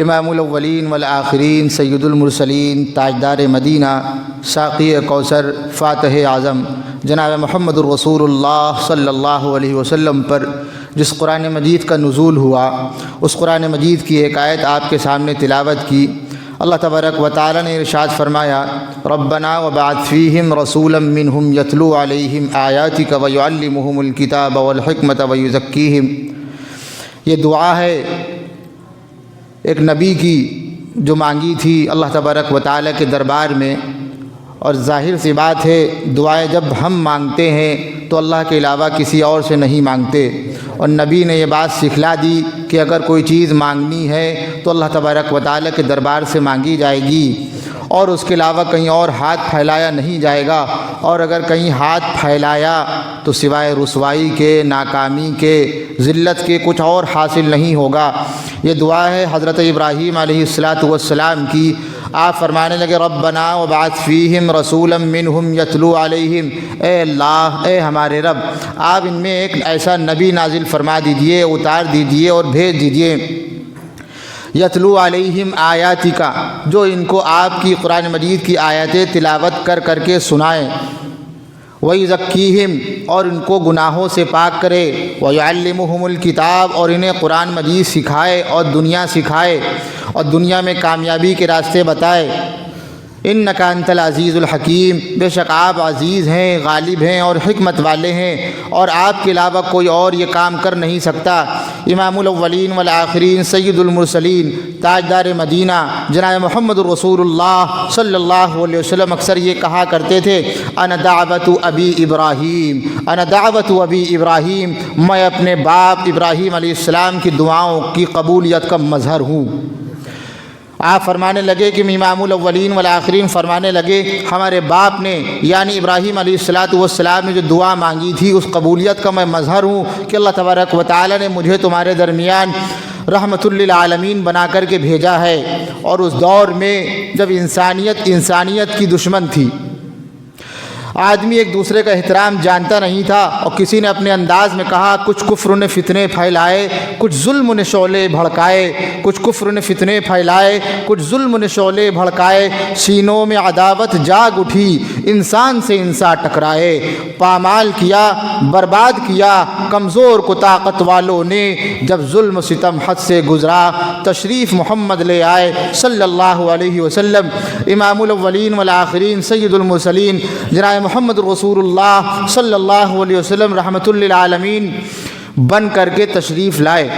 امام الاولین والآخرین سید المرسلین تاجدار مدینہ ساقی کوثر فاتح اعظم جناب محمد الرسول اللہ صلی اللہ علیہ وسلم پر جس قرآن مجید کا نزول ہوا، اس قرآن مجید کی ایک آیت آپ کے سامنے تلاوت کی۔ اللہ تبارک و تعالی نے ارشاد فرمایا، ربنا وبعث فیہم رسولا منہم یتلو علیہم آیاتک ویعلمہم الکتاب والحکمت ویزکیہم۔ یہ دعا ہے ایک نبی کی جو مانگی تھی اللہ تبارک و تعالی کے دربار میں، اور ظاہر سی بات ہے دعائیں جب ہم مانگتے ہیں تو اللہ کے علاوہ کسی اور سے نہیں مانگتے، اور نبی نے یہ بات سکھلا دی کہ اگر کوئی چیز مانگنی ہے تو اللہ تبارک و تعالی کے دربار سے مانگی جائے گی، اور اس کے علاوہ کہیں اور ہاتھ پھیلایا نہیں جائے گا، اور اگر کہیں ہاتھ پھیلایا تو سوائے رسوائی کے، ناکامی کے، ذلت کے کچھ اور حاصل نہیں ہوگا۔ یہ دعا ہے حضرت ابراہیم علیہ السلام کی۔ آپ فرمانے لگے، ربنا وبعث فیہم رسولا منہم یتلو علیہم، اے اللہ، اے ہمارے رب، آپ ان میں ایک ایسا نبی نازل فرما دیجئے، اتار دیجئے اور بھیج دیجئے، یتلو علیہم آیاتک، جو ان کو آپ کی قرآن مجید کی آیتیں تلاوت کر کر کے سنائیں، وَيُزَكِّيهِمْ، اور ان کو گناہوں سے پاک کرے، وَيُعَلِّمُهُمُ الْكِتَابَ، اور انہیں قرآن مجید سکھائے اور دنیا سکھائے اور دنیا میں کامیابی کے راستے بتائے۔ اِنَّكَ أَنْتَ الْعَزِيزُ الْحَكِيمُ، بے شک آپ عزیز ہیں، غالب ہیں اور حکمت والے ہیں، اور آپ کے علاوہ کوئی اور یہ کام کر نہیں سکتا۔ امام الاولین والآخرین سید المرسلین تاجدار مدینہ جناب محمد الرسول اللہ صلی اللہ علیہ وسلم اکثر یہ کہا کرتے تھے، انا دعوت ابی ابراہیم، انا دعوت ابی ابراہیم، میں اپنے باپ ابراہیم علیہ السلام کی دعاؤں کی قبولیت کا مظہر ہوں۔ آپ فرمانے لگے کہ امام الاولین والآخرین فرمانے لگے، ہمارے باپ نے یعنی ابراہیم علیہ السلام نے جو دعا مانگی تھی اس قبولیت کا میں مظہر ہوں کہ اللہ تبارک و تعالی نے مجھے تمہارے درمیان رحمت للعالمین بنا کر کے بھیجا ہے۔ اور اس دور میں جب انسانیت کی دشمن تھی، آدمی ایک دوسرے کا احترام جانتا نہیں تھا، اور کسی نے اپنے انداز میں کہا، کچھ کفر نے فتنے پھیلائے، کچھ ظلم نے شعلے بھڑکائے، کچھ کفر نے فتنے پھیلائے، کچھ ظلم نے شعلے بھڑکائے، سینوں میں عداوت جاگ اٹھی، انسان سے انسان ٹکرائے، پامال کیا، برباد کیا کمزور کو طاقت والوں نے، جب ظلم و ستم حد سے گزرا تشریف محمد لے آئے صلی اللہ علیہ وسلم۔ امام الاولین والآخرین سید المرسلین جناب محمد رسول اللہ صلی اللہ علیہ وسلم رحمت للعالمین بن کر کے تشریف لائے۔